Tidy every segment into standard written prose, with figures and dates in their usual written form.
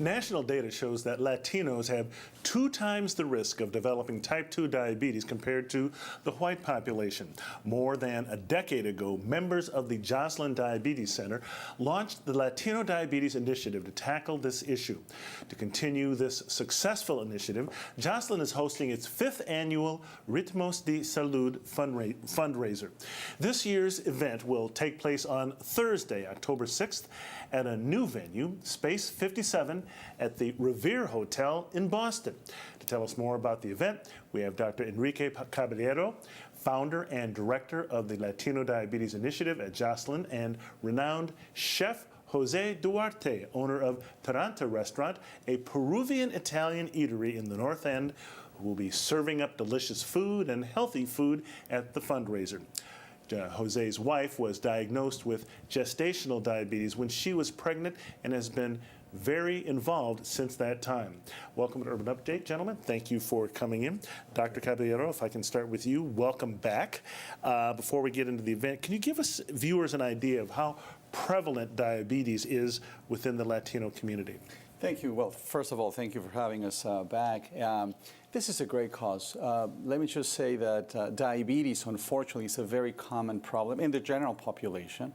National data shows that Latinos have 2 times the risk of developing type 2 diabetes compared to the white population. More than a decade ago, members of the Joslin Diabetes Center launched the Latino Diabetes Initiative to tackle this issue. To continue this successful initiative, Joslin is hosting its 5th annual Ritmos De Salud fundraiser. This year's event will take place on Thursday, October 6th, at a new venue, Space 57, at the Revere Hotel in Boston. To tell us more about the event, we have Dr. Enrique Caballero, founder and director of the Latino Diabetes Initiative at Joslin, and renowned chef Jose Duarte, owner of Taranta Restaurant, a Peruvian-Italian eatery in the North End, who will be serving up delicious food and healthy food at the fundraiser. Jose's wife was diagnosed with gestational diabetes when she was pregnant and has been very involved since that time. Welcome to Urban Update, gentlemen. Thank you for coming in. Dr. Caballero, if I can start with you, welcome back. Before we get into the event, can you give us viewers an idea of how prevalent diabetes is within the Latino community? Thank you. Well, first of all, thank you for having us back. This is a great cause. Let me just say that diabetes, unfortunately, is a very common problem in the general population.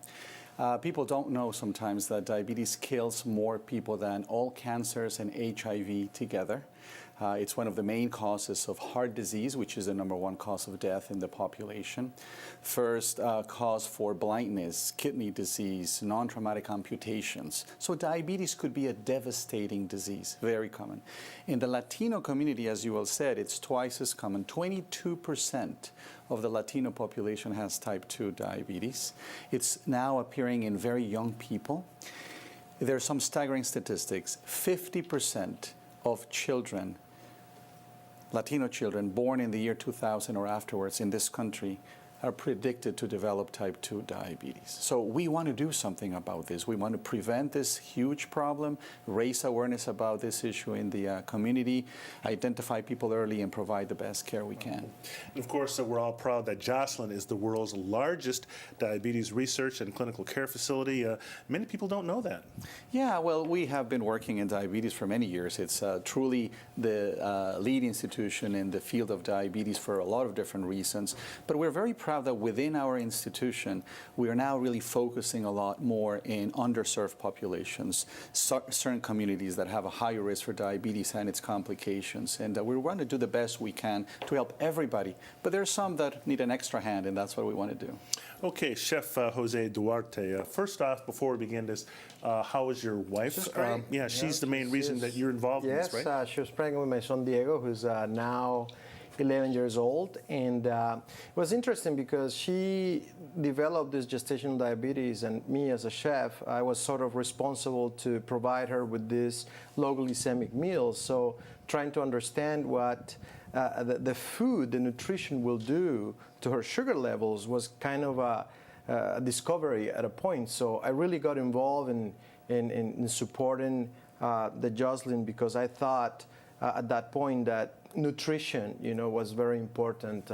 People don't know sometimes that diabetes kills more people than all cancers and HIV together. It's one of the main causes of heart disease, which is the #1 cause of death in the population. First cause for blindness, kidney disease, non-traumatic amputations. So diabetes could be a devastating disease, very common. In the Latino community, as you well said, it's twice as common. 22% of the Latino population has type 2 diabetes. It's now appearing in very young people. There are some staggering statistics. 50% of children, Latino children born in the year 2000 or afterwards in this country, are predicted to develop type 2 diabetes. So we want to do something about this. We want to prevent this huge problem, raise awareness about this issue in the community, identify people early, and provide the best care we can. And of course, we're all proud that Joslin is the world's largest diabetes research and clinical care facility. Many people don't know that. Yeah, well, we have been working in diabetes for many years. It's truly the lead institution in the field of diabetes for a lot of different reasons. But we're very proud that within our institution, we are now really focusing a lot more in underserved populations, certain communities that have a higher risk for diabetes and its complications. And we want to do the best we can to help everybody. But there are some that need an extra hand, and that's what we want to do. Okay, Chef Jose Duarte, first off, before we begin this, how is your wife? She's great. Yeah, she's the main reason that you're involved in this, right? Yes, she was pregnant with my son Diego, who's now 11 years old, and it was interesting because she developed this gestational diabetes, and me as a chef, I was sort of responsible to provide her with this low glycemic meals. So trying to understand what the food, the nutrition will do to her sugar levels was kind of a discovery at a point. So I really got involved in supporting the Joslin because I thought at that point that nutrition, was very important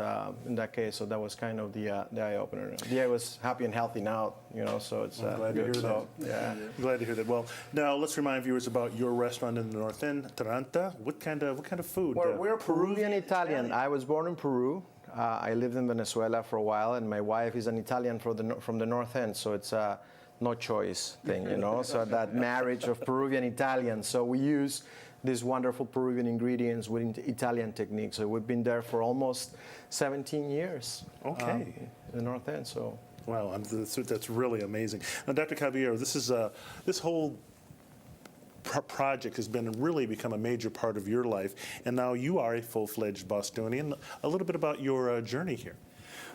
in that case. So that was kind of the eye-opener. Yeah, I was happy and healthy now, so it's glad good. to hear that. Yeah. Glad to hear that. Well, now let's remind viewers about your restaurant in the North End, Taranta. What kind of food? Well, we're Peruvian Italian. I was born in Peru. I lived in Venezuela for a while, and my wife is an Italian from the North End, so it's a no choice thing, So that marriage of Peruvian Italian. So we use these wonderful Peruvian ingredients with Italian techniques. So we've been there for almost 17 years. Okay. In the North End. So. Wow, that's really amazing. Now, Dr. Caballero, this whole project has really become a major part of your life, and now you are a full-fledged Bostonian. A little bit about your journey here.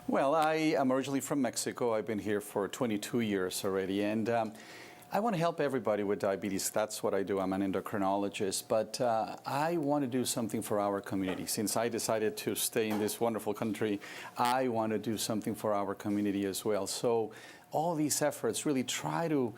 Well, I am originally from Mexico. I've been here for 22 years already, and I want to help everybody with diabetes. That's what I do. I'm an endocrinologist, but I want to do something for our community. Since I decided to stay in this wonderful country, I want to do something for our community as well. So all these efforts really try to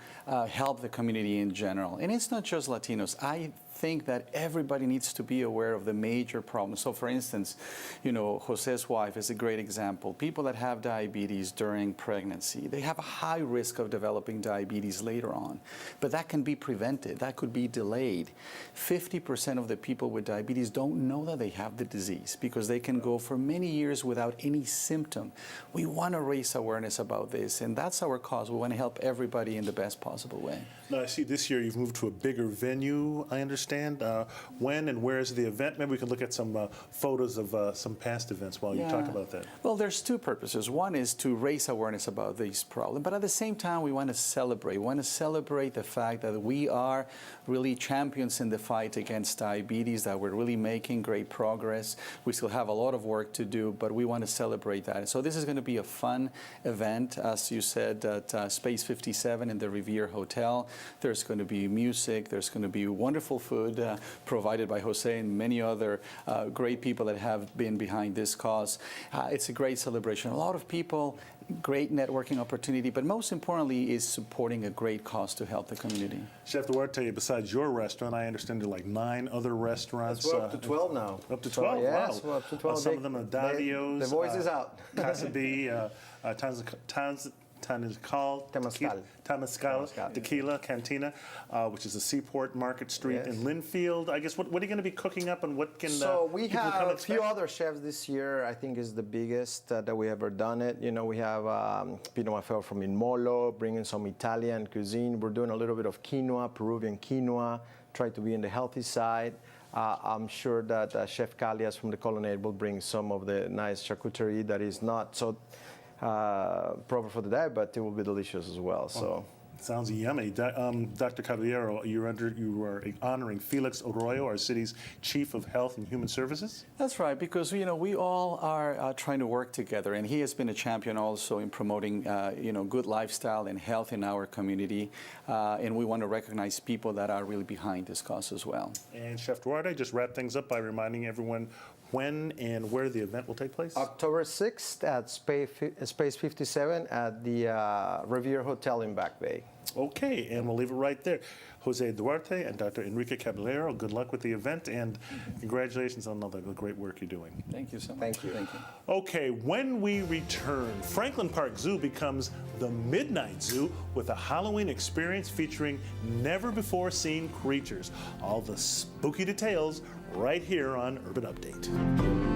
help the community in general. And it's not just Latinos. I think that everybody needs to be aware of the major problems. So for instance, you know, Jose's wife is a great example. People that have diabetes during pregnancy, they have a high risk of developing diabetes later on. But that can be prevented. That could be delayed. 50% of the people with diabetes don't know that they have the disease because they can go for many years without any symptom. We want to raise awareness about this, and that's our cause. We want to help everybody in the best possible way. Now, I see this year you've moved to a bigger venue, I understand. When and where is the event? Maybe we can look at some photos of some past events while you talk about that. Well, there's two purposes. One is to raise awareness about this problem, but at the same time, we want to celebrate. We want to celebrate the fact that we are really champions in the fight against diabetes, that we're really making great progress. We still have a lot of work to do, but we want to celebrate that. So this is going to be a fun event, as you said, at Space 57 in the Revere Hotel. There's going to be music. There's going to be wonderful food provided by Jose and many other great people that have been behind this cause. It's a great celebration. A lot of people, great networking opportunity, but most importantly is supporting a great cause to help the community. Chef Duarte, besides your restaurant, I understand there are like 9 other rrestaurants. We're up to 12 now. Up to 12? Yes, wow. we're up to 12. Some of them are Davio's. The voice is out. Casa B, Temazcal Tequila Cantina, which is a Seaport Market Street in Linfield. I guess, what are you going to be cooking up, and what can So we people have come a expect? few other chefs this year. I think is the biggest that we ever done it. You know, we have Pino Maffeo from Inmolo, bringing some Italian cuisine. We're doing a little bit of quinoa, Peruvian quinoa, try to be on the healthy side. I'm sure that Chef Calias from the Colonnade will bring some of the nice charcuterie that is not so proper for the diet, but it will be delicious as well. So. Sounds yummy. Dr. Caballero, you are honoring Felix Arroyo, our city's Chief of Health and Human Services? That's right, because you know we all are trying to work together, and he has been a champion also in promoting good lifestyle and health in our community, and we want to recognize people that are really behind this cause as well. And Chef Duarte, just wrap things up by reminding everyone when and where the event will take place? October 6th at Space 57 at the Revere Hotel in Back Bay. Okay, and we'll leave it right there. Jose Duarte and Dr. Enrique Caballero, good luck with the event, and congratulations on all the great work you're doing. Thank you so much. Thank you. Thank you. Okay, when we return, Franklin Park Zoo becomes the Midnight Zoo with a Halloween experience featuring never-before-seen creatures. All the spooky details right here on Urban Update.